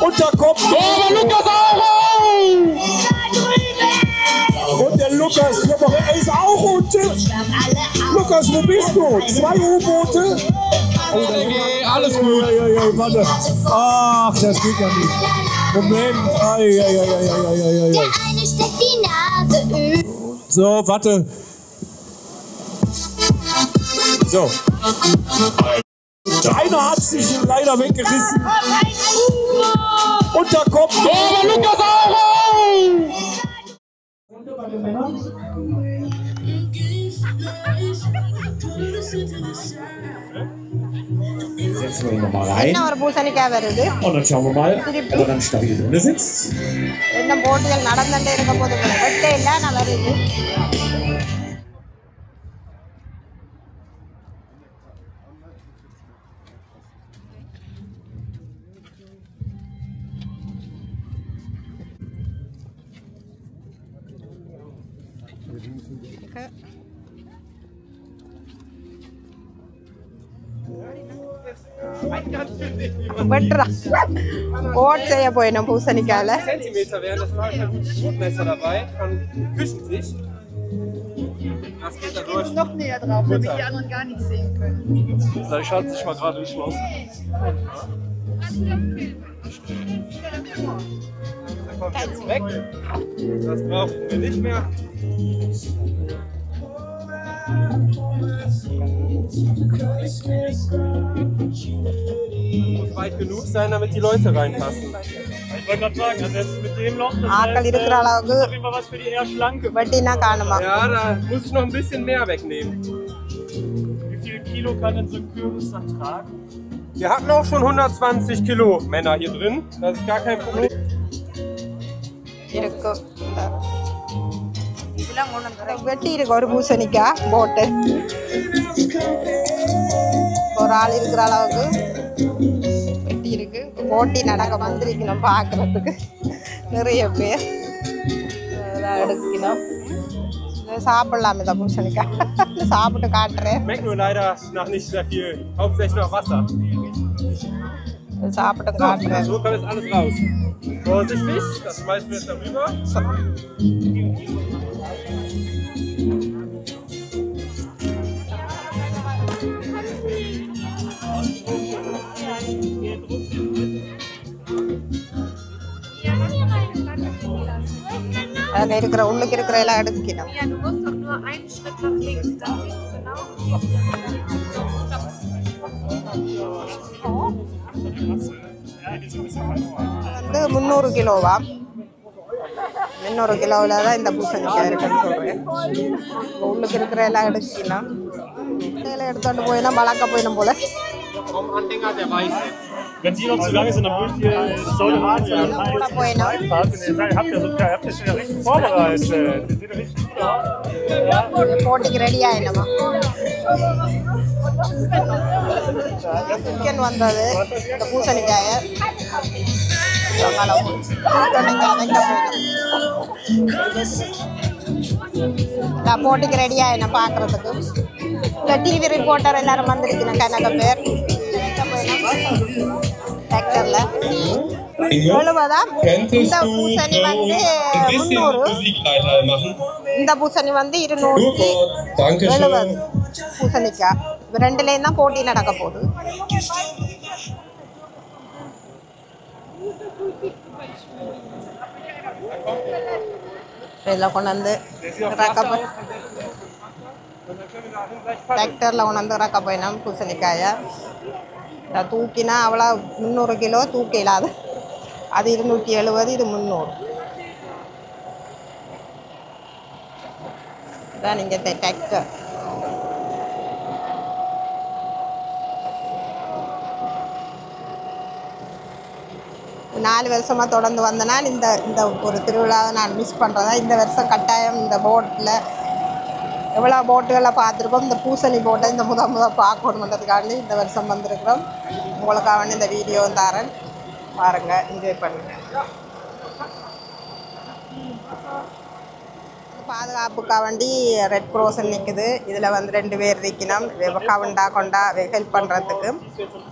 Und da kommt Lukas auch! Und der Lukas ist auch unten. Lukas, wo bist du? 2 U-Boote? Okay, alles gut. Warte. Ach, das geht ja nicht. Moment. Der eine steckt die Nase. So, warte. So. Einer hat sich leider weggerissen. Und da kommt Lukas auch! Setzen wir ihn nochmal rein. என்ன ஒரு பூசணிக்காய் வருது. Und dann schauen wir mal, ob er dann stabil drin sitzt. என்ன போட்டிகள் நடந்துட்டே இருக்கும் போது வெட்டே இல்லை நான் வருது. Ort செய்ய போயிடும் பூசணிக்காயில. Zentimeter wären, das war ein gutes Schnittmesser dabei von Küchentisch. Das geht da durch. Noch näher drauf, damit die anderen gar nichts sehen können. Vielleicht schaut sich mal gerade nicht aus. Da kommt jetzt weg. Das brauchen wir nicht mehr. Muss weit genug sein, damit die Leute reinpassen. Ich wollte gerade sagen, also jetzt mit dem Loch, das ஆக்கள் இருக்கிற ist அளவுக்கு auf jeden Fall was für die eher schlanke. வெட்டினா காணுமா? Ja, da muss ich noch ein bisschen mehr wegnehmen. Wie viel Kilo kann denn so ein Kürbis dann tragen? Wir hatten auch schon 120 Kilo Männer hier drin. Das ist gar kein Problem. இருக்கு. வெட்டி இருக்கு ஒரு பூசணிக்காய் போட்டு ஒரு ஆள் இருக்கிற அளவுக்கு வெட்டி இருக்கு. போட்டி நடக்க வந்திருக்கணும் பார்க்கறதுக்கு நிறைய பேர் எடுக்கணும். சாப்பிடலாம் இந்த பூசணிக்காய் சாப்பிட்டு காட்டுறேன். Schmeckt nur leider nach nicht sehr viel. Hauptsächlich nach Wasser. சாப்பிட்டு காட்டுறேன். So kommt jetzt alles raus. Vorsichtig, das schmeißen wir jetzt darüber. அதில் இருக்கிற உள்ளுக்கு இருக்கிற எல்லாம் எடுக்கணும். Ja, du musst doch nur einen Schritt nach links, dann siehst du genau. வந்து 300 கிலோவா? 300 கிலோவில் தான் இந்த பூசணிக்காய் இருக்குன்னு சொல்கிறேன். உள்ளுக்கு இருக்கிற எல்லாம் எடுக்கலாம். இதெல்லாம் எடுத்துகிட்டு போயினா வளர்க்க போயிடும் போல. Vom Anhänger der Weiße. Wenn die noch zu lange sind, dann würde ich die Säule reinfahren. Habt ihr schon ja richtig vorbereitet. Die sieht richtig gut aus. போட்டிக்கு ரெடி ஆயிடுமா? சிக்கன் வந்தது இந்த பூசணிக்காயை போட்டிக்கு ரெடி ஆயிடும் பார்க்கறதுக்கு. இல்லை டிவி ரிப்போர்ட்டர் எல்லாரும் வந்திருக்கணும் கனக பேர் டிராக்டர்ல. எவ்வளவுதா? இந்த பூசணி வந்து 300. இந்த பூசணி வந்து 270 பூசணிக்காய். ரெண்டுலேயும் தான் போட்டி நடக்க போகுது. இதில் கொண்டு வந்து டிராக்டரில் கொண்டு வந்து இறக்க போயினோம் பூசணிக்காயை. தூக்கினா அவ்வளோ 300 கிலோ தூக்க இல்லாது. அது 270, இது 300. இதான் நீங்கள் டிராக்டர். நாலு வருஷமாக தொடர்ந்து வந்தேன்னா இந்த இந்த ஒரு திருவிழாவை நான் மிஸ் பண்ணுறதா. இந்த வருஷம் கட்டாயம் இந்த போட்டில் எவ்வளோ போட்டுகளை பார்த்துருக்கோம். இந்த பூசணி போட்டை இந்த முத பார்க்கணுன்றதுக்காண்டி இந்த வருஷம் வந்திருக்கிறோம். உங்களுக்காக வேண்டி இந்த வீடியோ தரேன், பாருங்கள், என்ஜாய் பண்ணுங்கள். பாதுகாப்புக்காக வேண்டி ரெட் க்ராஸ் நிற்குது. இதில் வந்து 2 பேர் இருக்கணும் கவுண்டா கொண்டா ஹெல்ப் பண்ணுறதுக்கு.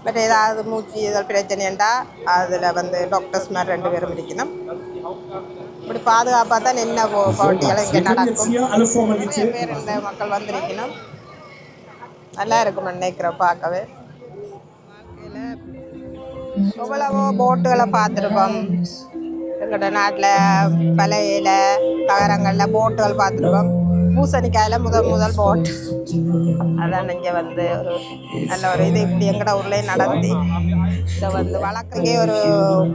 பட் ஏதாவது மூச்சு ஏதாவது பிரச்சனைண்டா அதில் வந்து டாக்டர்ஸ் மாதிரி 2 பேரும் இருக்கணும். இப்படி பாதுகாப்பாக தான் என்ன போட்டிகளும் இங்கே நடக்கும். நிறைய பேர் இந்த மக்கள் வந்திருக்கணும். நல்லா இருக்கும் நினைக்கிறோம் பார்க்கவே. எவ்வளவோ போட்டுகளை பார்த்துருப்போம். எங்களோட நாட்டில் பழையில தகரங்களில் போட்டுகள் பார்த்துருப்போம். பூசணிக்காயில் முதல் போட் அதான் இங்கே வந்து ஒரு நல்ல ஒரு இது இப்படி எங்கட ஊர்லேயே நடத்தி இதை வந்து வளர்க்குறதுக்கே ஒரு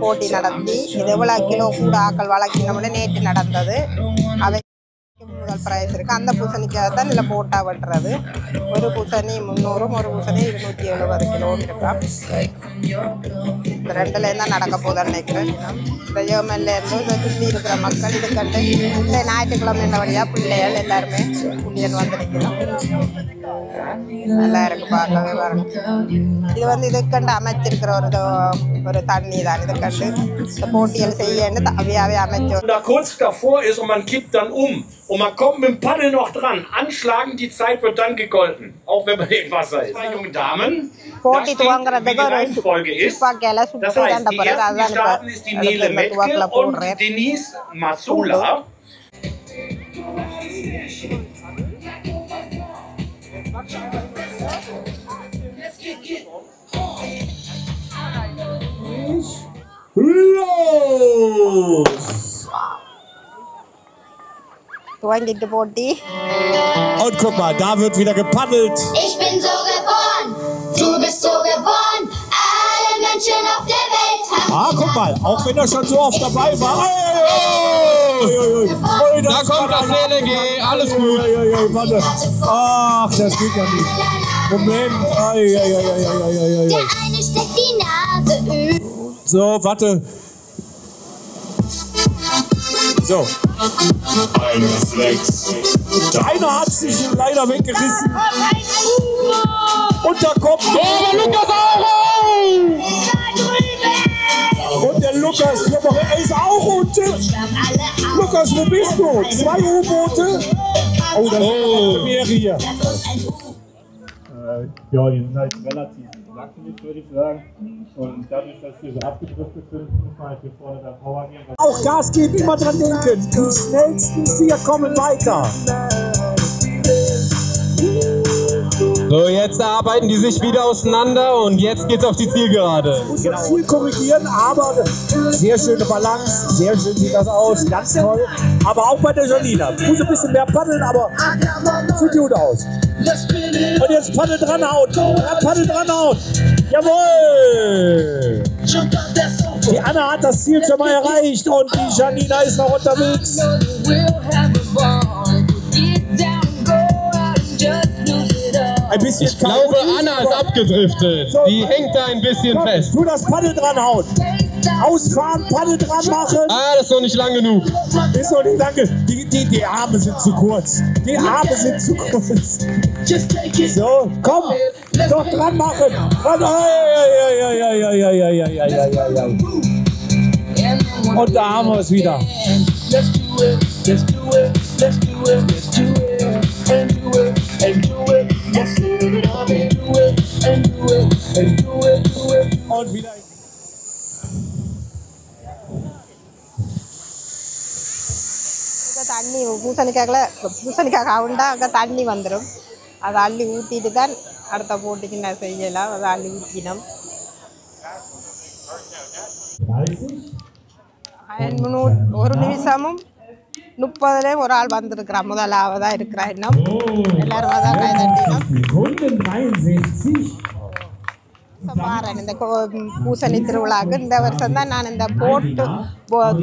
போட்டி நடத்தி இது எவ்வளோ கிலோ கூட ஆக்கள் வளர்க்கணும்னு நேற்று நடந்தது. அவை முதல் ப்ரைஸ் இருக்குது. அந்த பூசணிக்காய் தான் இதில் போட்டால் வெட்டுறது. ஒரு பூசணி 300, ஒரு பூசணி 270 கிலோன்னு இருக்கான். இந்த 2லேருந்து தான் நடக்க போதுன்னு நினைக்கிறேன். இந்த ஜெர்மன்லேருந்து இதை சுற்றி இருக்கிற மக்கள் இது கண்டு இந்த ஞாயிற்றுக்கிழமை என்ன வழியாக பிள்ளைகள் எல்லாருமே புள்ளியன் வந்து நிற்கிறோம். நல்லா இருக்கு பார்க்கவே வரணும். இது வந்து இதுக்கண்டு அமைச்சிருக்கிற ஒரு தண்ணி தான். இது கண்டு இந்த போட்டிகள் செய்யன்னு அவையாவே அமைச்சோம். Kurz davor ist und man kippt dann und man kommt mit dem Paddel noch dran. Anschlagen, die Zeit wird dann gegolten, auch wenn man im Wasser ist. Junge Damen, da steht, wie die Reihenfolge ist. Das heißt, die ersten starten ist die Nele Metke und Denise Masula. Los! துவங்கிட்டு போட்டி. Und guck mal, da wird wieder gepaddelt. Ich bin so geboren, du bist so geboren. Alle Menschen auf der Welt haben. Ah, guck mal, auch wenn er schon so oft dabei war. Da kommt das LG, alles gut. Warte. Ach, das geht ja nicht. Moment. Der eine steckt die Nase üb. So, warte. So. Einer hat sich leider weggerissen. Und da kommt Lukas auch! Und der Lukas, er ist auch unten. Lukas, wo bist du? 2 U-Boote? Oh, das ist mehr hier. Ja, die sind halt relativ wackelig, würde ich sagen. Und dadurch, dass wir so abgedriftet sind, muss man halt hier vorne da Power geben. Auch Gas geben, immer dran denken. Die schnellsten 4 kommen weiter. So, jetzt arbeiten die sich wieder auseinander und jetzt geht's auf die Zielgerade. Muss genau. Viel korrigieren, aber sehr schöne Balance, sehr schön sieht das aus, ganz toll. Aber auch bei der Janina. Muss ein bisschen mehr paddeln, aber sieht gut aus. Und jetzt Paddel dran haut. Paddel dran haut. Jawohl! Die Anna hat das Ziel schon mal erreicht und die Janina ist noch unterwegs. Ein bisschen ich glaube, Anna ist abgedriftet. So, die hängt da ein bisschen fest. Tu das Paddel dran hauen. Ausfahren, Paddel dran machen. Ah, das ist noch nicht lang genug. Ist noch nicht lange. Die Arme sind zu kurz. Die Arme sind zu kurz. So, komm. Doch dran machen. Und da haben wir es wieder. Und wieder. தண்ணி பூசணிக்காய் கவுண்டா அங்கே தண்ணி வந்துடும். அதை அள்ளி ஊற்றிட்டு தான் அடுத்த போட்டிக்கு நான் செய்யலாம். அதை அள்ளி ஊற்றினோம். 1 நிமிஷமும் 30 ஒரு ஆள் வந்திருக்கிறா. முதலாவதாக இருக்கிறா. இன்னும் எல்லாரும் தான் கை தட்டினோம். பாருங்க இந்த பூசணி திருவிழாவுக்கு இந்த வருஷம் தான் நான் இந்த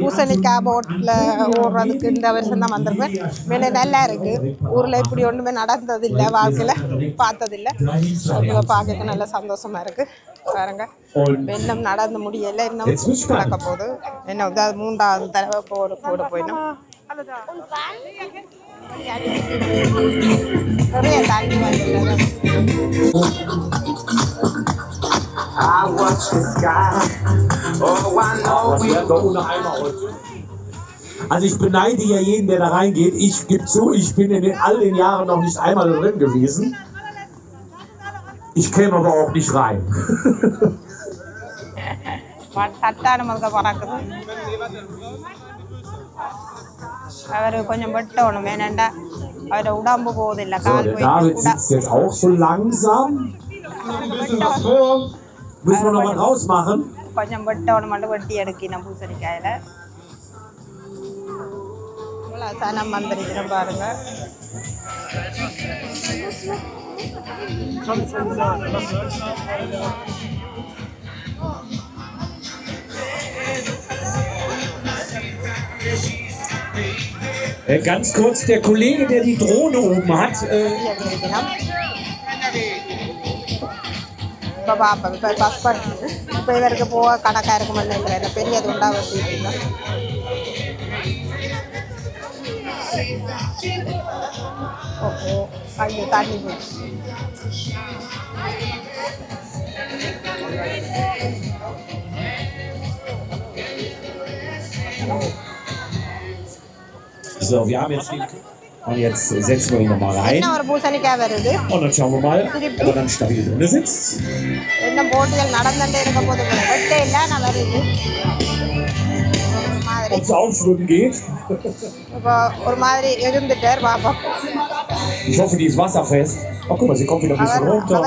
பூசணிக்காய் போட்டில் ஓடுறதுக்கு இந்த வருஷம் தான் வந்திருப்பேன். மேலே நல்லா இருக்குது. ஊரில் இப்படி ஒன்றுமே நடந்ததில்லை, வாழ்க்கையில் பார்த்ததில்லை. இதை பார்க்க நல்ல சந்தோஷமாக இருக்குது. பாருங்க இன்னும் நடந்து முடியலை, இன்னும் நடக்க போகுது. என்ன 3வது தடவை போட போயிடும். நிறைய தண்ணி வந்துள்ளது. I watch the sky. Oh, I know we Also ich beneide ja jeden, der da reingeht. Ich gebe zu, ich bin in all den Jahren noch nicht einmal drin gewesen. Ich käme aber auch nicht rein. So, der David sitzt jetzt auch so langsam. Müssen wir noch mal rausmachen? Ganz kurz, der Kollege, der die Drohne oben hat. So, wir haben jetzt den. Und jetzt setzen wir ihn nochmal rein. Und dann schauen wir mal, ob er dann stabil drin sitzt. Ob es auch schwimmen geht. Ich hoffe, die ist wasserfest. Oh, guck mal, sie kommt wieder ein bisschen runter.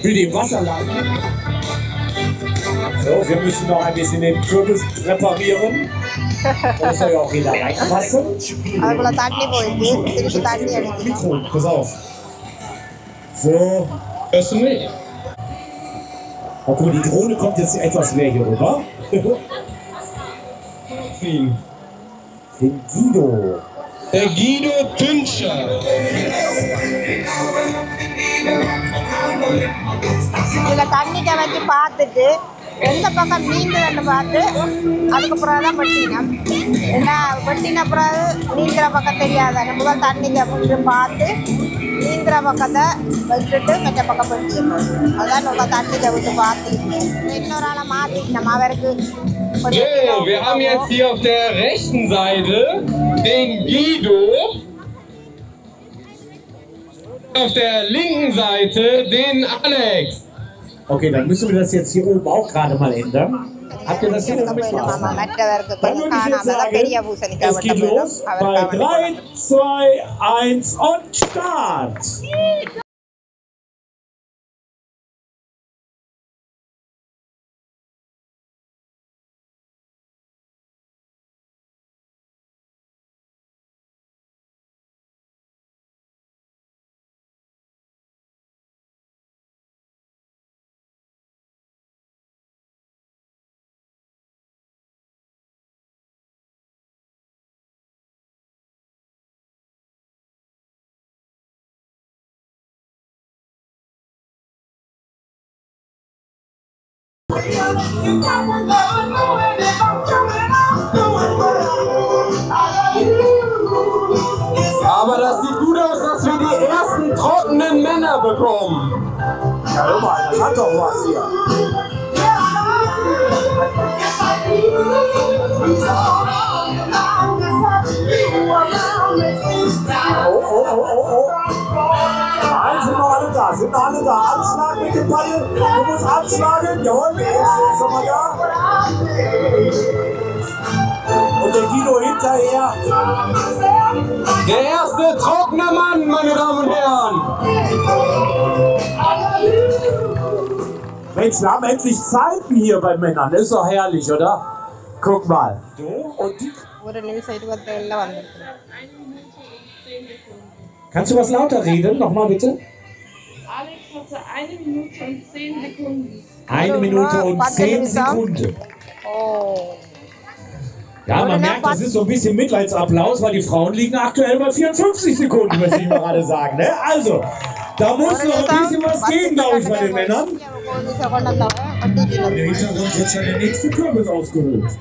Will die im Wasser lassen? So, wir müssen noch ein bisschen den Kürbis reparieren. Da soll ja auch jeder reinpassen. Mikro, pass auf. So. Hörst du mich? Oh, guck mal, die Drohne kommt jetzt etwas mehr hier rüber. Den Guido. Der Guido Tünscher. எந்த பக்கம் நீந்துன்னு பார்த்து அதுக்கப்புறம் தான் வெட்டினோம். ஏன்னா வெட்டின பிறகு நீந்துற பக்கம் தெரியாத முதல் தண்ணிக்கு அப்படின்னு பார்த்து நீந்துற பக்கத்தை வச்சுட்டு மற்ற பக்கம் வெட்டிடணும். அதான் நம்ம தண்ணிக்கு விட்டு பார்த்து இன்னொரு ஆளை மாற்றிக்கணும் அவருக்கு. So, wir haben jetzt hier auf der rechten Seite den Guido, auf der linken Seite den Alex. Okay, dann müssen wir das jetzt hier oben auch gerade mal ändern. Habt ihr das hier noch mitgemacht? Dann würde ich jetzt sagen, es geht los bei 3, 2, 1 und Start! Aber das sieht gut aus, dass wir die ersten trockenen Männer bekommen. Ja, hör mal, das hat doch was hier. Oh. Nein, sind noch alle da, Anschlag mit dem Ball. Du musst anschlagen. Jawohl, ist schon mal da. Und der Guido hinterher. Der erste trockene Mann, meine Damen und Herren. Mensch, wir haben endlich Zeiten hier bei Männern. Das ist doch herrlich, oder? Guck mal. Und die... Kannst du was lauter reden? Nochmal bitte. Alex hatte 1 Minute und 10 Sekunden. 1 Minute und 10 Sekunden. Oh. Ja, man merkt, das ist so ein bisschen Mitleidsapplaus, weil die Frauen liegen aktuell bei 54 Sekunden, möchte ich mal gerade sagen. Ne? Also, da muss noch ein bisschen was gehen, glaube ich, bei den Männern. Im Hintergrund wird schon der nächste Kürbis ausgeholt.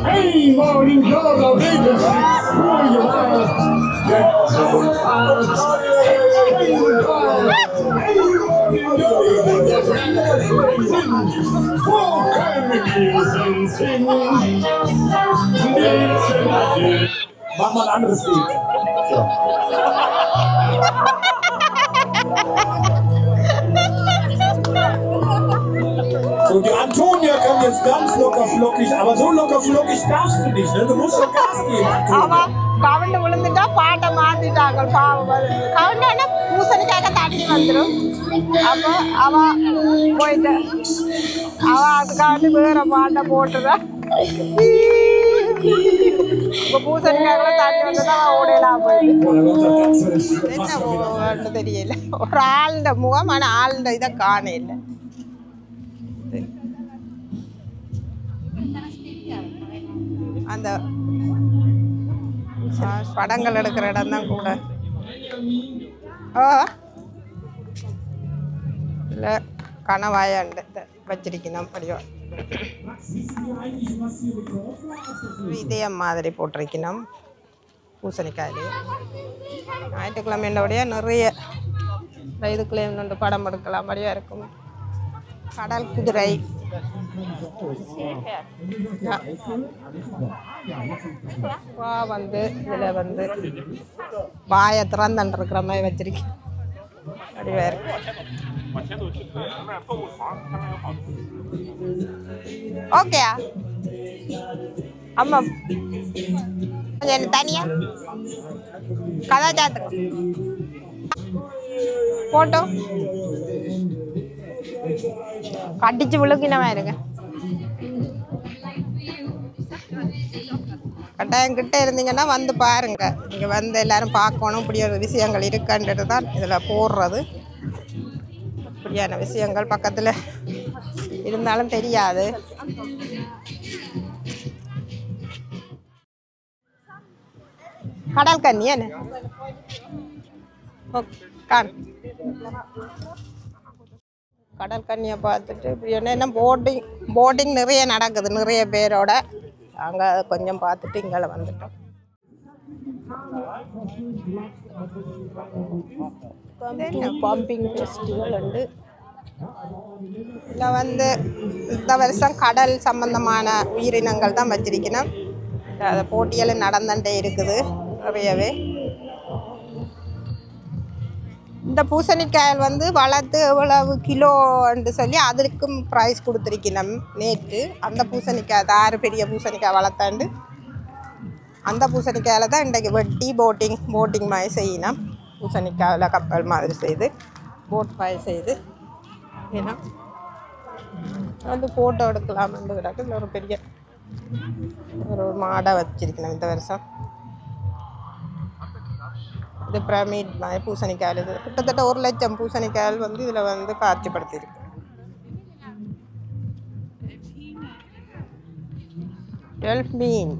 Hey, morning, Jordan, baby. Who you are? Get some fire. Hey, Mach mal ein anderes Lied. So. So, die Antonia kann jetzt ganz locker flockig, aber so locker flockig darfst du nicht, ne? Du musst schon Gas geben, Antonia. கவுண்டு விழுந்துட்டா பாட்டை மாத்திட்டாங்க பாவம். கவுண்டானா பூசணிக்காக தண்ணி வந்துடும். அப்போ அவ போயிட்டு அவ அதுக்காண்டி வேற பாட்டை போட்டுதான் இப்போ பூசணிக்காக தண்ணி வந்துதான் அவன் ஓடையெல்லாம் போயிட்டு என்ன தெரியல. ஒரு ஆளுட முகம் ஆனால் ஆளுட இதை காண இல்லை. அந்த படங்கள் எடுக்கிற இடம் தான் கூட இல்லை கனவாயாண்டு வச்சிருக்கணும். படிவா இதயம் மாதிரி போட்டிருக்கணும் பூசணிக்காயிலே. ஞாயிற்றுக்கிழமையோடைய நிறைய இதுக்குள்ளே இன்னொன்று படம் எடுக்கலாம் படியா இருக்கும். கடல் குதிரை வந்து இதில் வந்து வாயை திறந்துட்டு இருக்கிற மாதிரி வச்சிருக்கேன். அப்படியே இருக்கு. ஓகேயா அம்மா கொஞ்சம் தனியா கதாச்சாத்திரம் போட்டோ கட்டிச்சு விழுக்கினவா இருங்க. கட்டாயம் கிட்ட இருந்தீங்கன்னா வந்து பாருங்க. இங்கே வந்து எல்லாரும் பார்க்கணும். இப்படி ஒரு விஷயங்கள் இருக்குன்றது தான் இதில் போடுறது. இப்படியான விஷயங்கள் பக்கத்தில் இருந்தாலும் தெரியாது. கடல் கண்ணி என்ன கடல் கண்ணியை பார்த்துட்டு இப்படி என்ன போட்டிங் நிறைய நடக்குது நிறைய பேரோட. அங்கே கொஞ்சம் பார்த்துட்டு இங்கே வந்துட்டோம். பம்பிங் ஃபெஸ்டிவல் உண்டு. இதில் வந்து இந்த வருஷம் கடல் சம்பந்தமான உயிரினங்கள் தான் வச்சிருக்கணும். அதை போட்டியெல்லாம் நடந்துட்டே இருக்குது நிறையவே. இந்த பூசணிக்காய் வந்து வளர்த்து எவ்வளவு கிலோன்னு சொல்லி அதுக்கும் ப்ரைஸ் கொடுத்துருக்கணும் நேற்று. அந்த பூசணிக்காய் 6 பெரிய பூசணிக்காய் வளர்த்தாண்டு அந்த பூசணிக்காயில் தான் இன்றைக்கு வெட்டி போட்டிங் மாதிரி செய்யணும். பூசணிக்காயில் கப்பல் மாதிரி செய்து போட் மாதிரி செய்து ஏன்னா வந்து ஃபோட்டோ எடுக்கலாம்னு கிடக்கு. இல்லை ஒரு பெரிய ஒரு மாடை வச்சிருக்கணும் இந்த வருஷம். இது பிரமிட் மாதிரி பூசணிக்காயில் இது கிட்டத்தட்ட 1 லட்சம் பூசணிக்காய் வந்து இதில் வந்து காட்சிப்படுத்தியிருக்கு. மீன்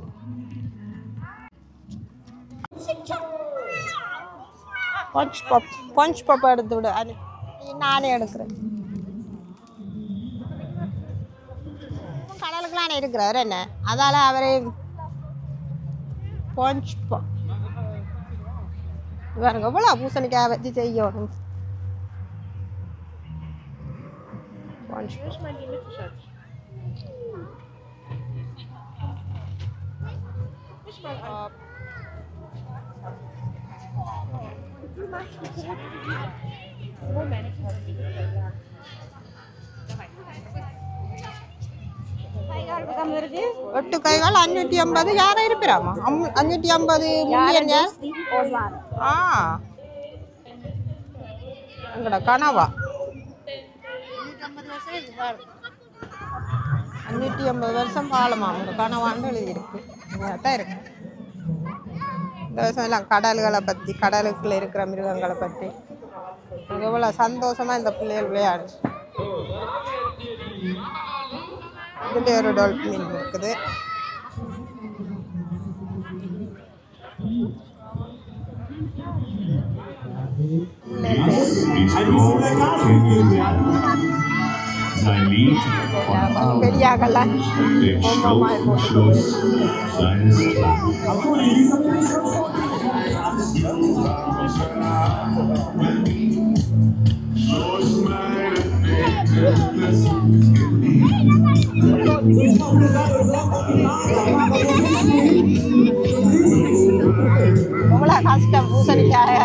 பஞ்ச் பாப் எடுத்து விடு. அது நானே எடுக்கிறேன். கடலுக்குலாம் இருக்கிறார் என்ன அதால் அவரே பஞ்ச் பாப் பாருங்க எவ்வளோ பூசணிக்காய் வச்சு செய்யணும். எட்டு கைகள் 550 யாரும் இருப்பிராமா 550 மில்லியன். எங்கட கனவா 550 வருஷம் பாலமா உங்க கனவான்னு எழுதியிருக்கு. தான் இருக்கு. இந்த வருஷம் எல்லாம் கடல்களை பற்றி கடலுக்குள்ள இருக்கிற மிருகங்களை பற்றி எவ்வளோ சந்தோஷமா இந்த பிள்ளைகள் விளையாடு. இதுல ஒரு டால்பின் இருக்குது. sein Lied von Arm und dem Schluss seines உங்களா கஷ்டம் பூசணிக்காய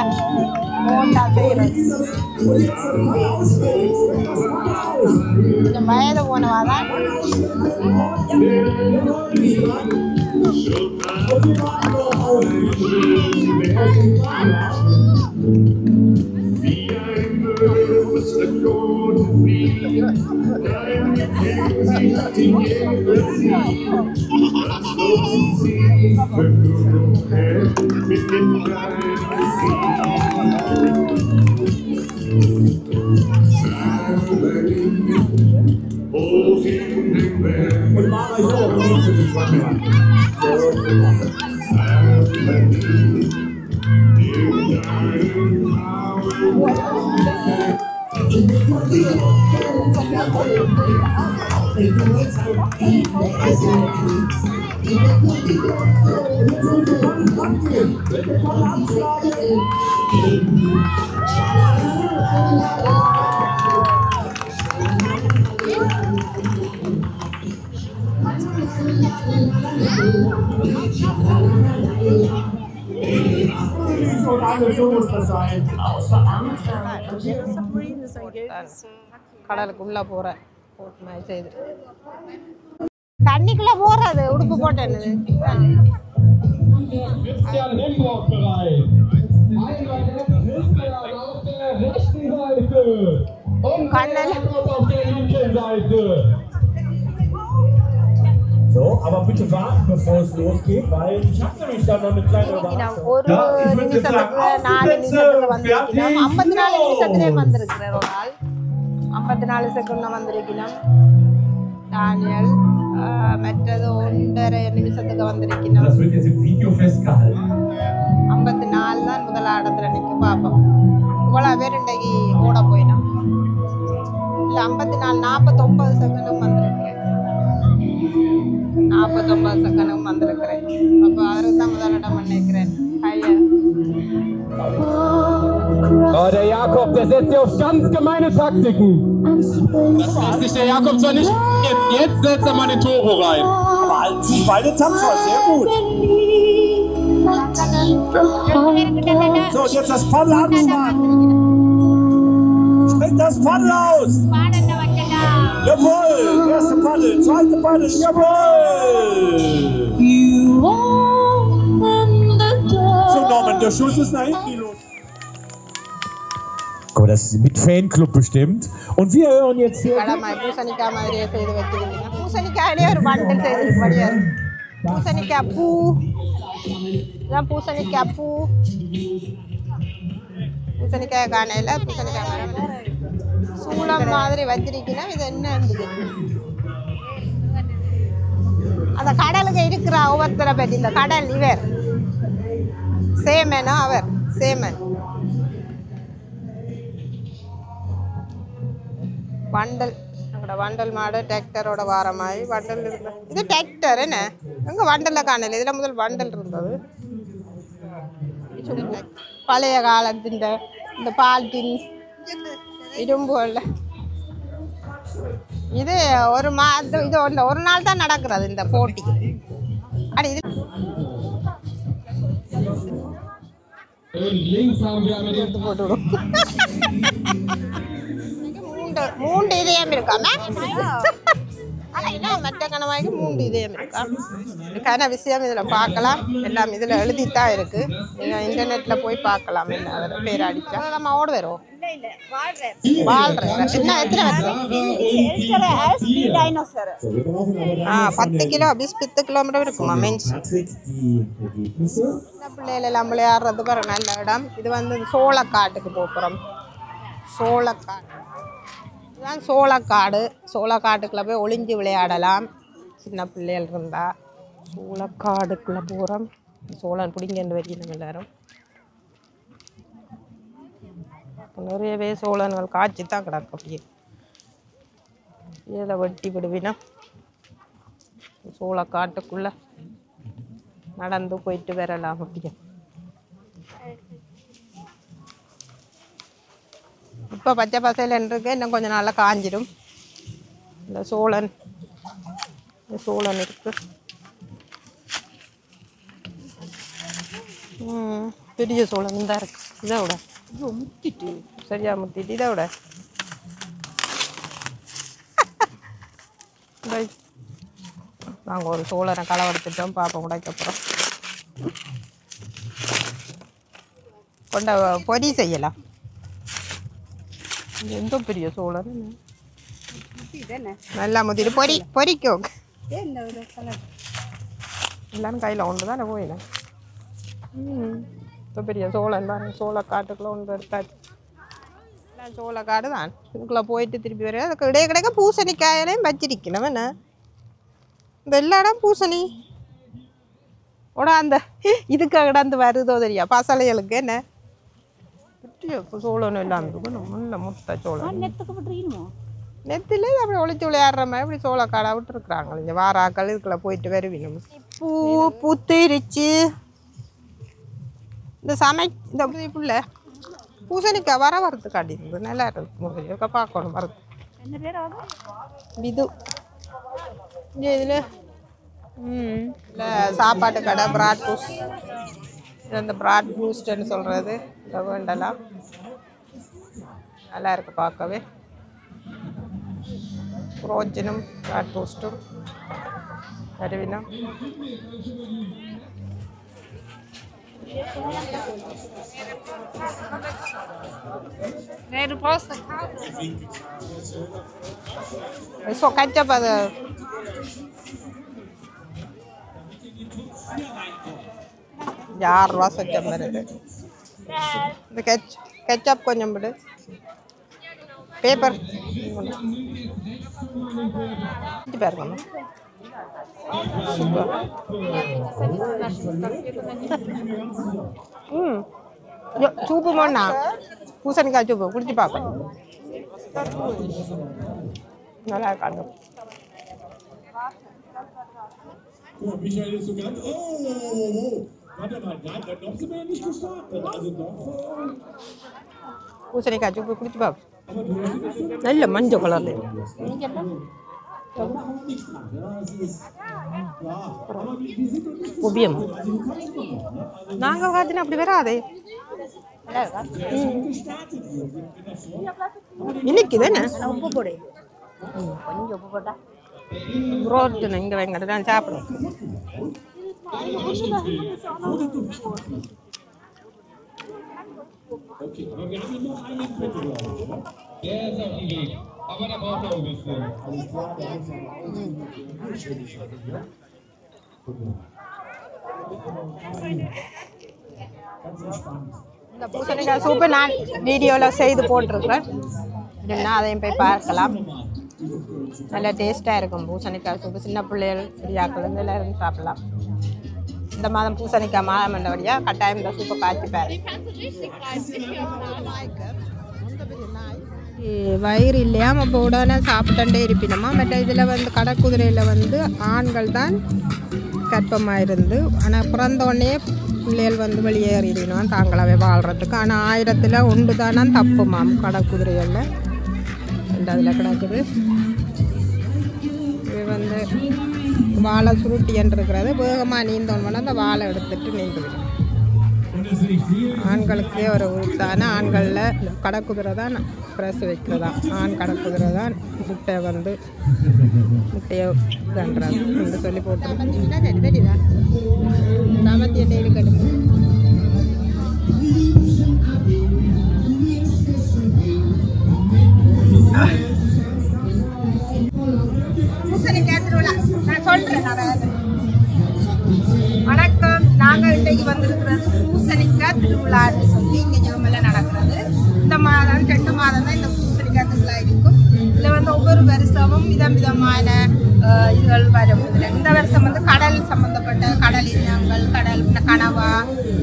போண்டா செய்யறது கொஞ்சம் வயது போனவாதான் கடலுக்குள்ள போற போட் மாதிரி செய்து தண்ணிக்குள்ள போறது உடுப்பு போட்டு என்னது Christian Hemburg bereit. Einmal auf der rechten Seite und Jakob auf der linken Seite. So, aber bitte warten, bevor es losgeht, weil ich habe nämlich da noch eine kleine Überraschung. Ja, ich würde sagen, Aufplätze, fertig, 54 நிமிஷத்திலே வந்திருக்கிறார் ஒரு ஆள் 54 second வந்திருக்கணும் Daniel மற்றது 1.5 நிமிஷத்துக்கு வந்திருக்கணும் Das wird jetzt im Video festgehalten. 54 தான் முதலாடத்துல நிக்க பாப்போம் இவ்வளவு பேர் இன்றைக்கு ஓட போயினோம் இல்ல 54 49 செகண்டும் வந்திருக்கு 49 செகண்டும் வந்திருக்கிறேன் அப்ப அவருக்கு தான் முதலிடம் பண்ணிக்கிறேன் ஐயா Oh, der Jakob, der setzt ja auf ganz gemeine Taktiken. Das lässt sich der Jakob zwar nicht. Jetzt setzt er mal den Toro rein. Aber die beide tapfer, sehr gut. So, und jetzt das Paddel anschlagen. Springt das Paddel aus. Jawohl, erste Paddel, zweite Paddel, jawohl. So, Norman, der Schuss ist nach hinten los. Guck mal, das ist mit Fanclub bestimmt. Und wir hören jetzt hier. பூசணிக்காய் மாதிரியே செய்து வச்சிருக்கீங்க பூசணிக்காயிலே ஒரு bundle செய்திருக்கு வழியா பூசணிக்காய் பூ இதான் பூசணிக்காய் பூ பூசணிக்காய் காணையில பூசணிக்காய் சூளம் மாதிரி வச்சிருக்கீங்கன்னா இது என்ன அந்த கடலுக்கு இருக்கிற ஒவ்வொருத்தரை பற்றி இந்த கடல் இவர் சேமனா அவர் சேமன் வண்டல் அங்கட வண்டல் மாடு டிராக்டரோட வார மாதிரி வண்டல் இருக்கு இது டிராக்டர் என்ன எங்க வண்டல்ல காணல இதுல முதல் வண்டல் இருந்தது பழைய காலத்தின் இந்த பால்டின் இரும்புகள்ல இது ஒரு மாதம் இது ஒரு நாள் தான் நடக்கிறது இந்த போட்டி அட இது மூன்று இதயம் இருக்காம மற்ற கணவாய்க்கு 3 இதயம் இருக்கா இதுக்கான விஷயம் இதுல பார்க்கலாம் எல்லாம் இதுல எழுதித்தான் இருக்கு நீங்க இன்டர்நெட்ல போய் பார்க்கலாம் என்ன அதில் பேர் அடிச்சா நம்ம ஓட வரும் என்ன எத்தனை 10 கிலோ 10 கிலோமீட்டர் இருக்குமா மீன்ஸ் பிள்ளைகள் எல்லாம் விளையாடுறது பாரு நல்ல இடம் இது வந்து சோளக்காட்டுக்கு போகிறோம் சோளக்காடு இதுதான் சோளக்காடு சோளக்காட்டுக்குள்ளே போய் ஒளிஞ்சு விளையாடலாம் சின்ன பிள்ளைகள் இருந்தால் சோளக்காடுக்குள்ளே போகிறோம் சோளம் பிடிங்கன்னு வரைக்கும் எல்லாரும் நிறையவே சோளங்கள் காய்ச்சி தான் கிடக்கும் அப்படியே இதில் வெட்டி விடுவினா சோளக்காட்டுக்குள்ள நடந்து போயிட்டு வரலாம் அப்படியே. இப்போ பச்சை பசையில் இருக்கு, இன்னும் கொஞ்சம் நாளில் காஞ்சிடும். இந்த சோளன் இருக்கு. பெரிய சோளம் தான் இருக்கு. இதை விட முத்திட்டு சரியா முத்திட்டு இதை விட நாங்கள் ஒரு சோளனை களவெடுத்துட்டோம். பார்ப்போம் உடைக்கப்புறம் கொண்ட பொரி செய்யலாம். எந்த பெரிய சோளன் நல்லா முத்திட்டு பொரிக்கும். எல்லாரும் கையில் ஒன்று தானே போயிடலாம். இப்போ பெரிய சோளம் தான். சோளக்காட்டுக்குள்ள ஒன்று எடுத்தாச்சு. எல்லாம் சோளக்காடு தான். இதுக்குள்ளே போயிட்டு திருப்பி வர அதுக்கு இடையே கிடைக்க பூசணிக்காயிலையும் வச்சிருக்கணும். என்ன இந்த எல்லா இடம் பூசணி ஓட அந்த இதுக்கு கிடந்து வருதோ தெரியா பசலைகளுக்கு. என்ன சோளம் எல்லாம் இருக்கும். நல்ல முட்டை சோளம் நெத்தில அப்படி ஒளிச்சு விளையாடுற மாதிரி இப்படி சோளக்காடை விட்டுருக்குறாங்க. இங்கே வாராக்கள் இதுக்குள்ள போயிட்டு வருவினும். பூ பூத்திருச்சு. இந்த இந்த புள்ள பூசணிக்காய் வரத்து காட்டிருக்கு. நல்லா இருக்கு. பார்க்கணும் வரது. இது இதில் இல்லை சாப்பாட்டு கடை பிராட் பூஸ்ட். இந்த பிராட் பூஸ்ட்னு சொல்கிறது இதை வேண்டலாம். நல்லா இருக்கு பார்க்கவே. புரோஜனும் பிராட் பூஸ்ட்டும் வருவினம். ketchup அது ₹6 சொச்ச மாதிரி இருக்கு. இந்த கெச்சப் கொஞ்சம் விடு. பேப்பர் பாருங்க. சூப்பு மோண்ணா பூசணிக்காய் சூப்பு குடிச்சு பார்ப்பேன். நல்லா இருக்காங்க. பூசணிக்காய் சூப்பு குடிச்சு பார்ப்பேன். நல்ல மஞ்சள் கலர்ல உபியம் நாங்கள் காத்தினா அப்படி வராதே. இன்னைக்கு தானே உப்பு போடு. கொஞ்சம் உப்பு போட்டா ரோட்டு இங்கே வெங்கட தான் சாப்பிடும். இந்த பூசணிக்காய் சூப்பு நான் வீடியோவில் செய்து போட்டிருக்கேன். இல்லைன்னா அதையும் போய் பார்க்கலாம். நல்லா டேஸ்ட்டாக இருக்கும் பூசணிக்காய் சூப்பு. சின்ன பிள்ளைகள் பெரியாக்கள் வந்து எல்லாரும் சாப்பிடலாம். இந்த மாதம் பூசணிக்காய் மாதம் என்றபடியாக கட்டாயம் இந்த சூப்பை காய்ச்சி பாரு. வயிறு இல்லையாம இப்போ உடனே சாப்பிட்டே இருப்பினோமா. மற்ற இதில் வந்து கடற்குதிரையில் வந்து ஆண்கள் தான் கற்பமாக இருந்து, ஆனால் பிறந்த உடனே பிள்ளைகள் வந்து வெளியேறிடணும் தாங்களாவே வாழ்கிறதுக்கு. ஆனால் 1000ல் 1 தானே தப்புமாம் கடற்குதிரைகளில். அதில் கிடக்குது. இது வந்து வாழை சுருட்டின்னு இருக்கிறது. வேகமாக நீந்தோன்னு அந்த வாழை எடுத்துட்டு நீந்துவிடும். ஆண்களுக்கே ஒரு தானே. ஆண்களில் கடற்குதிரை தான் பிரசு வைக்கிறதா. ஆண் கடற்குதிரை தான் முட்டையை வந்து முட்டையை தண்டுறாங்க என்று சொல்லி போட்டு தெரியுதா. சாமத்திய நெல் கடுப்பு பூசணிக்காய் திருவிழா நான் சொல்கிறேன். வணக்கம். நாங்கள் இன்றைக்கு வந்திருக்கிறது பூசணிக்காய் திருவிழான்னு சொல்லி இங்கே ஜெர்மனில் நடக்கிறது. இந்த மாதம் 2 மாதம் தான் இந்த பூசணிக்காய் திருவிழா இருக்கும். இதில் வந்து ஒவ்வொரு வருஷமும் விதமான இதுகள் வரும். இதில் இந்த வருஷம் வந்து கடல் சம்மந்தப்பட்ட கடல் இனங்கள், கடல் கனவா,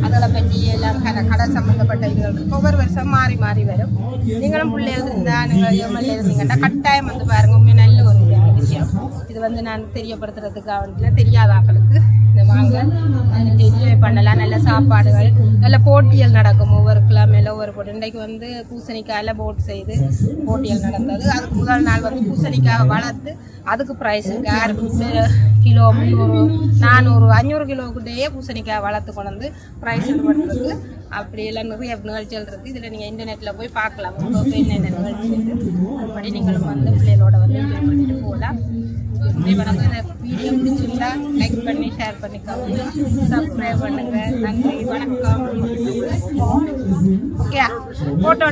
அதில் பற்றி எல்லாம் கடல் சம்மந்தப்பட்ட இதுகள் இருக்கும். ஒவ்வொரு வருஷம் மாறி மாறி வரும். நீங்களும் பிள்ளைகள் இருந்தால் நீங்கள் எம்எல்ஏ இருந்தீங்கன்னா கட்டாயம் வந்து பாருங்க. உண்மை நல்ல ஒரு விஷயம் இது. வந்து நான் தெரியப்படுத்துறதுக்காக தெரியாத ஆக்களுக்கு இந்த வாங்க என்ஜாய் பண்ணலாம். நல்ல சாப்பாடுகள், நல்ல போட்டிகள் நடக்கும். ஒவ்வொரு கிழமையில ஒவ்வொரு போட்டி. இன்றைக்கு வந்து பூசணிக்காயில் போட் செய்து போட்டிகள் நடந்தது. அதுக்கு முதல் நாள் வந்து பூசணிக்காயை வளர்த்து அதுக்கு ப்ரைஸ் இருக்கு. 6 கிலோ 300 400 500 கிலோக்கிட்டேயே பூசணிக்காய் வளர்த்து கொண்டு வந்து ப்ரைஸ் இது பண்ணுறது. அப்படியெல்லாம் நிறைய நிகழ்ச்சிகள் இருக்குது. இதில் நீங்கள் இன்டர்நெட்டில் போய் பார்க்கலாம். என்னென்ன நிகழ்ச்சி அப்படி நீங்களும் வந்து பிள்ளைகளோட வந்து என்ஜாய் பண்ணிட்டு போகலாம். வணக்கம். இந்த வீடியோ பிடிச்சிருந்தா லைக் பண்ணி ஷேர் பண்ணிக்கோங்க, சப்ஸ்கிரைப் பண்ணுங்க. நன்றி, வணக்கம். ஓகே, ஃபோட்டோ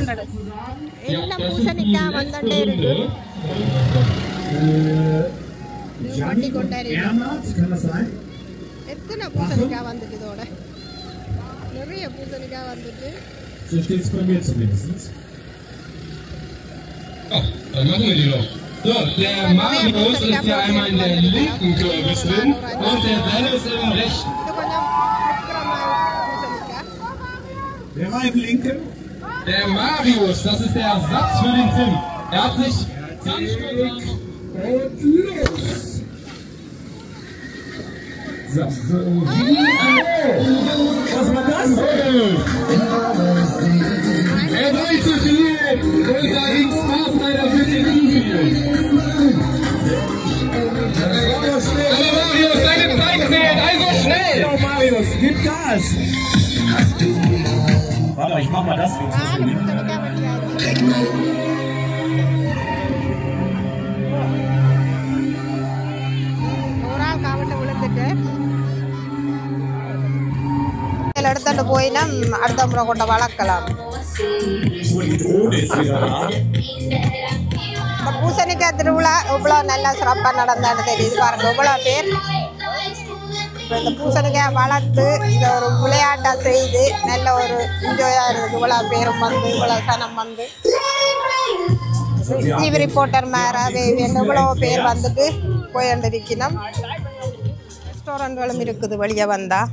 எல்லாம் பூசணிக்காய் வந்துட்டே இருக்கு. வண்டி கொண்டாடி எத்தனை பூசணிக்காய் வந்துட்டு இதோட நிறைய பூசணிக்காய் வந்துட்டு. Dann machen wir die noch. So, der Marius ist ja einmal in der linken Kürbis drin und der Dennis im rechten. Wer war im linken? Der Marius, das ist der Ersatz für den Tim. Er hat sich dick und los. Was war das? Er dreht zu viel und da ging Spaß leider für den Video. Also Marius, deine Zeit zählt, also schnell! Ja, Marius, gib Gas! Warte, ich mach mal das Video. எடுத்துட்டு போயினா அடுத்த முறை கொண்ட வளர்க்கலாம். இந்த பூசணிக்காய் திருவிழா இவ்வளோ நல்லா சிறப்பாக நடந்தான்னு தெரியுது பாருங்க. இவ்வளோ பேர் இந்த பூசணிக்காய் வளர்த்து இதை ஒரு விளையாட்டாக செய்து நல்ல ஒரு என்ஜாயாக இருக்குது. இவ்வளோ பேரும் வந்து இவ்வளோ சனம் வந்து டிவி ரிப்போர்ட்டர் மேராவே இவ்வளோ பேர் வந்துட்டு போயிருக்கணும். ரெஸ்டாரண்ட்களும் இருக்குது வெளியே வந்தால்.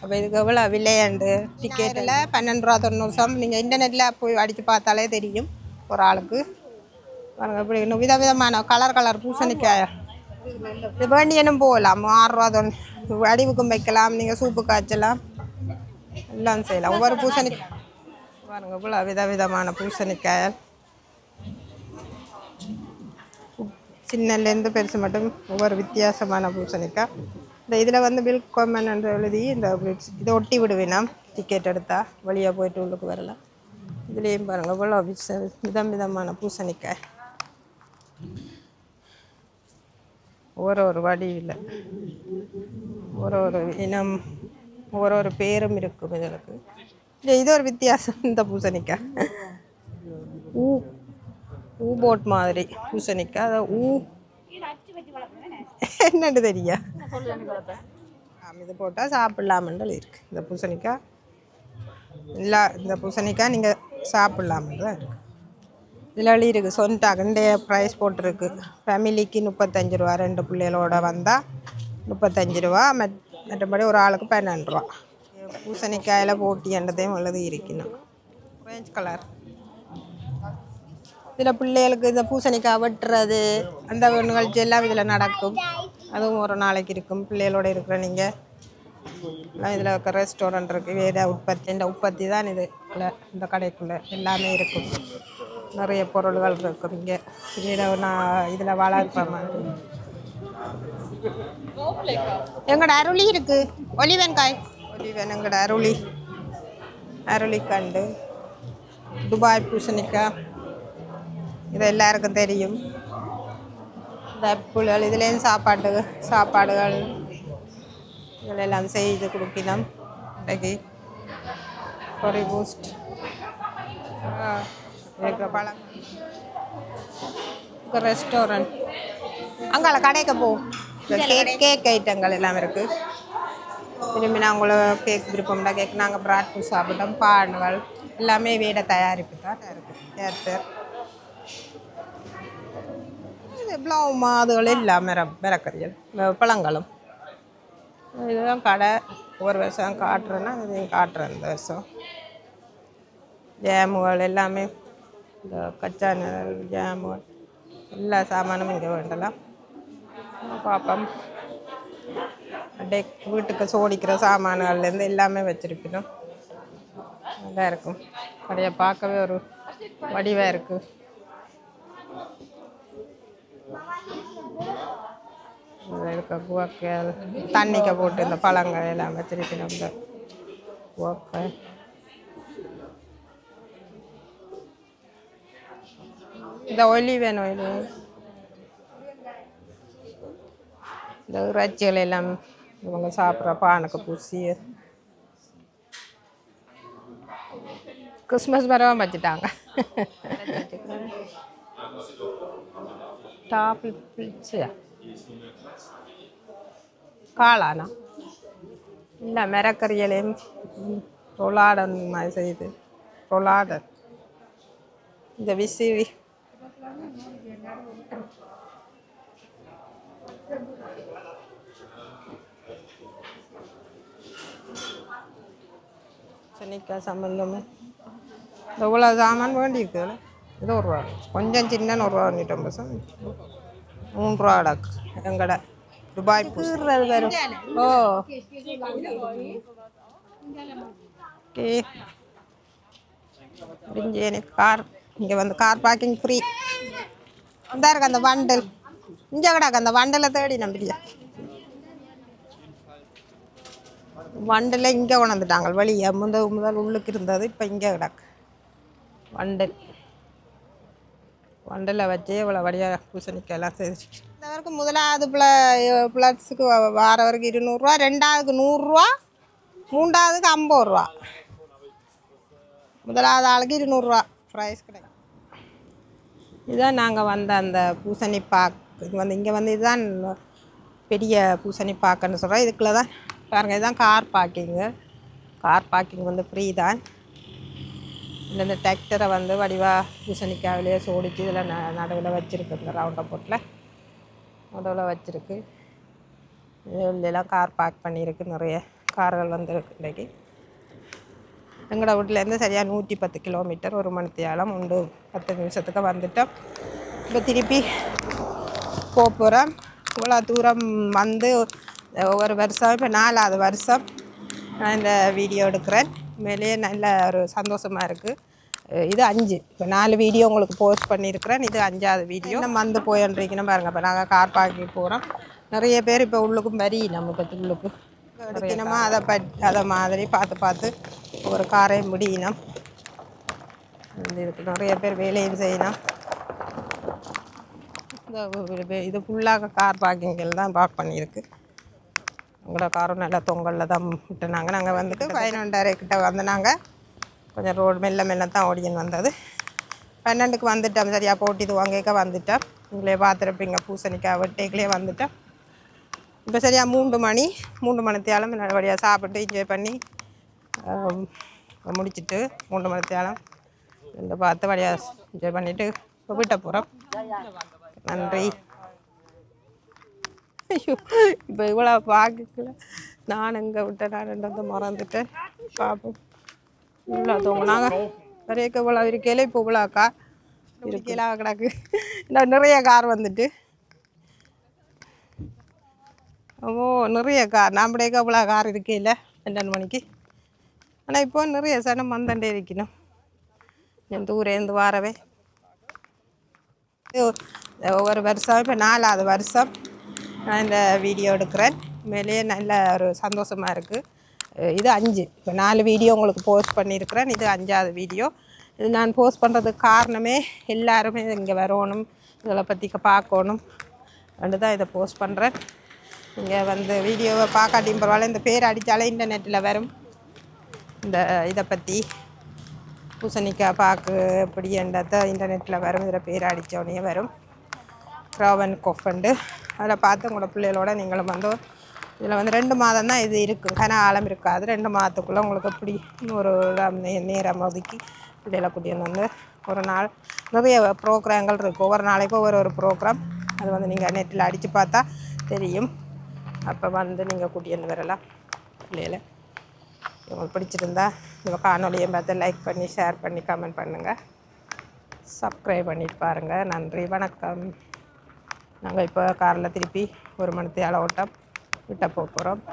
அப்போ இதுக்கு எவ்வளோ விலையாண்டு டிக்கெட்டில் 12.90 நீங்கள் இன்டர்நெட்டில் போய் அடித்து பார்த்தாலே தெரியும் ஒரு ஆளுக்கு. பாருங்கள் இப்படி இன்னும் விதவிதமான கலர் பூசணிக்காய் இது வேண்டியனும் போகலாம். 6 அடிவுக்கும் வைக்கலாம், நீங்கள் சூப்பு காய்ச்சலாம், எல்லாம் செய்யலாம். ஒவ்வொரு பூசணிக்காய் பாருங்கள் இவ்வளோ விதவிதமான பூசணிக்காய், சின்னலேருந்து பெருசு மட்டும் ஒவ்வொரு வித்தியாசமான பூசணிக்காய். இந்த இதில் வந்து பில் கோமன் என்று எழுதி இந்த இதை ஒட்டி விடுவேன். டிக்கெட் எடுத்தால் வழியாக போயிட்டு உள்ளுக்கு வரலாம். இதுலேயும் பாருங்கள் இவ்வளோ விதமான பூசணிக்காய் ஒரு வடிவில் ஒரு இனம் ஒரு பேரும் இருக்கும் இதற்கு. இது ஒரு வித்தியாசம். இந்த பூசணிக்காய் ஊ போட் மாதிரி பூசணிக்காய். அதை என்னன்னு தெரியா இது போட்டால் சாப்பிட்லாமன்றல் இருக்குது. இந்த பூசணிக்காய் இல்லை, இந்த பூசணிக்காய் நீங்கள் சாப்பிட்லாமன்ற இருக்குது. இதில் எழுதி இருக்குது சொன்ட்டாக இன்றைய ப்ரைஸ் போட்டிருக்கு. ஃபேமிலிக்கு 35 ரூபா, 2 பிள்ளைகளோட வந்தால் 35 ரூபா, மற்றபடி ஒரு ஆளுக்கு 12 ரூபா. பூசணிக்காயில் போட்டி என்றதையும் எழுதி இருக்கணும். Orange colour. இதில் பிள்ளைகளுக்கு இந்த பூசணிக்காய் வெட்டுறது அந்த நிகழ்ச்சி எல்லாம் இதில் நடக்கும். அதுவும் ஒரு நாளைக்கு இருக்கும். பிள்ளைகளோடு இருக்கிற நீங்கள் இதில் இருக்க ரெஸ்டாரண்ட் இருக்குது. வேறு இந்த உற்பத்தி தான் இது. இந்த கடைக்குள்ளே எல்லாமே இருக்கும். நிறைய பொருள்கள் இருக்கும். இங்கே இதில் வளர்ப்ப மாதிரி எங்களோட அருளி இருக்குது. ஒலிவன்காய் எங்களோட அருளிக்கண்டு, துபாய் பூசணிக்காய், இது எல்லாருக்கும் தெரியும். இந்த புல்கள் இதுலேயும் சாப்பாடுகள் இதெல்லாம் செய்து கொடுக்கணும். இன்றைக்கு பொரி பூஸ்ட் பழம் ரெஸ்டாரண்ட் அங்கால கடைக்கு போகும். கேக் ஐட்டங்கள் எல்லாம் இருக்குது. திரும்பி நாங்களும் கேக் விருப்பம்னா கேக் நாங்கள் பிராட் பூ சாப்பிட்டோம். பாடுகள் எல்லாமே வீட தயாரிப்பு தான் இருக்குது. ஏத்தர் இது இவ்வளோ அதுகள் எல்லாம் மரக்கறிகள் பழங்களும் இதுதான் கடை. ஒரு வருஷம் காட்டுறேன்னா இதையும் காட்டுறேன். இந்த வருஷம் ஜாமுகள் எல்லாமே, இந்த கச்சான ஜாமுகள் எல்லா சாமானும் இங்கே வேண்டலாம். பார்ப்போம். வீட்டுக்கு சோடிக்கிற சாமான்கள்லேருந்து எல்லாமே வச்சுருக்கணும். நல்லா இருக்கும். கடையை பார்க்கவே ஒரு வடிவாக இருக்குது. இருக்க குவாக்கள் தண்ணிக்க போட்டு இந்த பழங்கள் எல்லாம் வச்சிருக்கணும். இந்த குவாக்கை இந்த ஒலிவன் ஆயில், இந்த இறைச்சிகள் எல்லாம் இவங்க சாப்பிட்ற பானுக்கு பூசி கிறிஸ்மஸ் மரம் வச்சுட்டாங்க. டாப் காளானா இல்லை மிரக்கறியலையும் ரொலாடன் மாதிரி செய்யுது. ரொலாடன் இந்த விசிறி சனிக்காய் சம்பந்தமே எவ்வளோ சாமான் வேண்டியிருக்குதுல்ல. இது ஒரு ரூபா, கொஞ்சம் சின்ன 100 ரூபா 95 3 ரூபா அடக்கு. எங்கட துபாய் பூசுறது வரும். ஓ ஓகே. கார் இங்கே வந்து கார் பார்க்கிங் ஃப்ரீ. இந்த இருக்கு அந்த வண்டல் இங்கே கிடக்கு. அந்த வண்டலை தேடி நம்பிக்கை வண்டில் இங்கே கொண்டாந்துட்டாங்க. வெளியே முதல் உள்ளுக்கு இருந்தது, இப்போ இங்கே கிடக்கு வண்டல். வண்டலை வச்சு இவ்வளோ வழியாக பூசணிக்காயெல்லாம் செய்து. இந்த வரைக்கும் முதலாவது ப்ளஸ்ஸுக்கு வாரவருக்கு 200 ரூபா, ரெண்டாவதுக்கு 100 ரூபா, மூன்றாவதுக்கு 50 ரூபா, முதலாவது ஆளுக்கு 200 ரூபா ப்ரைஸ் கிடைக்கும். இதுதான் நாங்கள் வந்த அந்த பூசணி பாக்கு. இது வந்து இங்கே வந்து இதுதான் பெரிய பூசணி பாக்குன்னு சொல்கிறோம். இதுக்குள்ளே தான் பாருங்கள், இதுதான் கார் பார்க்கிங்கு. கார் பார்க்கிங் வந்து ஃப்ரீ தான். இந்த டிராக்டரை வந்து வடிவாக பூசணிக்காவிலேயே சோடிச்சு இதில் நடுவில் வச்சுருக்கு. இந்த ரவுண்டை போட்டில் நடுவில் வச்சுருக்கு. இதெல்லாம் கார் பார்க் பண்ணியிருக்கு. நிறைய கார்கள் வந்துருக்கு. இன்றைக்கி எங்களோட வீட்டிலேருந்து சரியாக 110 கிலோமீட்டர், 1 மணி நேரம் உண்டு 10 நிமிஷத்துக்கு வந்துட்டோம். இப்போ திருப்பி போகிறோம். இவ்வளோ தூரம் வந்து ஒரு வருஷம், இப்போ 4ஆவது வருஷம் நான் இந்த வீடியோ எடுக்கிறேன். மேலேயே நல்ல ஒரு சந்தோஷமாக இருக்குது. இது 5, இப்போ 4 வீடியோ உங்களுக்கு போஸ்ட் பண்ணியிருக்கிறேன். இது 5ஆவது வீடியோ. நம்ம வந்து போயின்றிருக்கணும் பாருங்கள். இப்போ நாங்கள் கார் பார்க்கிங் போகிறோம். நிறைய பேர் இப்போ உள்ளுக்கும் வரி நம்ம பற்றி உள்ளுக்கு எடுக்கணுமா அதை மாதிரி பார்த்து ஒரு காரையும் முடியணும். இதுக்கு நிறைய பேர் வேலையும் செய்யணும். இது ஃபுல்லாக கார் பார்க்கிங்கில் தான் பார்க் பண்ணியிருக்கு. உங்களோட காரும் நல்லா தொங்கலில் தான் விட்டுனாங்க. நாங்கள் வந்துட்டு 11:30 கிட்ட வந்து நாங்கள் கொஞ்சம் ரோடு மெல்ல தான் ஓடின்னு வந்தது. 12க்கு வந்துட்டோம். சரியாக போட்டிது வாங்கிக்க வந்துட்டோம். உங்களே பார்த்துருப்பீங்க. பூசணிக்காய் வெட்டைகளே வந்துட்டோம். இப்போ சரியாக 3 மணி தேலம் நல்லபடியாக சாப்பிட்டு என்ஜாய் பண்ணி முடிச்சுட்டு 3 மணி தேலம் இந்த பார்த்து வழியாக என்ஜாய் பண்ணிவிட்டு இப்போ வீட்டை போகிறோம். நன்றி. ஐயோ, இப்போ இவ்வளோ பார்க்கல. நான் எங்கே விட்டேன், நான் வந்து மறந்துட்டேன். பார்ப்போம். இவ்வளோ தோங்கினாங்க நிறைய இவ்வளோ இருக்கையில் இப்போ இவ்வளோ கார் இருக்கையில கிடக்கு. இன்னும் நிறைய கார் வந்துட்டு நிறைய கார். நம்முடைய இவ்வளோ கார் இருக்கையில் 12 மணிக்கு. ஆனால் இப்போ நிறைய சனம் வந்தண்டே இருக்கணும். என் தூரேந்து வாரவே ஒவ்வொரு வருஷம். இப்போ 4ஆவது வருஷம் நான் இந்த வீடியோ எடுக்கிறேன். மேலேயே நல்ல ஒரு சந்தோஷமாக இருக்குது. இது 5, இப்போ 4 வீடியோ உங்களுக்கு போஸ்ட் பண்ணியிருக்கிறேன். இது 5ஆவது வீடியோ. இது நான் போஸ்ட் பண்ணுறதுக்கு காரணமே எல்லாருமே இங்கே வரணும், இதில் பற்றி பார்க்கணும் அப்படி தான் இதை போஸ்ட் பண்ணுறேன். இங்கே வந்து வீடியோவை பார்க்காட்டியும் பரவாயில்ல, இந்த பேர் அடித்தாலே இன்டர்நெட்டில் வரும். இந்த இதை பற்றி பூசணிக்காய் பாக்கு எப்படின்றத இன்டர்நெட்டில் வரும். இதில் பேர் அடித்தோடனே வரும். க்ராவன் கொஃபண்டு அதில் பார்த்து உங்களோட பிள்ளைகளோட நீங்களும் வந்து இதில் வந்து 2 மாதம் தான் இது இருக்கும். ஆழம் இருக்காது. 2 மாதத்துக்குள்ளே உங்களுக்கு எப்படி ஒரு நேரம் ஒதுக்கி பிள்ளைகளை கூட்டின்னு வந்து ஒரு நாள் நிறைய ப்ரோக்ராம்கள் இருக்குது. ஒவ்வொரு நாளைக்கும் ஒவ்வொரு ப்ரோக்ராம். அது வந்து நீங்கள் நெட்டில் அடித்து பார்த்தா தெரியும். அப்போ வந்து நீங்கள் கூட்டிகிட்டு வரலாம் பிள்ளைகளை. உங்களுக்கு பிடிச்சிருந்தா இந்த காணொலியை பார்த்து லைக் பண்ணி ஷேர் பண்ணி கமெண்ட் பண்ணுங்கள். சப்ஸ்கிரைப் பண்ணிட்டு பாருங்கள். நன்றி, வணக்கம். நாங்கள் இப்போ காரில் திருப்பி 1 மணி நேரம் ஓட்டம் விட்ட போகிறோம்.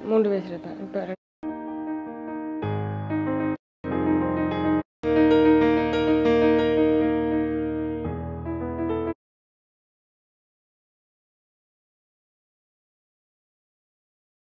மூன்று வயசுல தான் இப்போ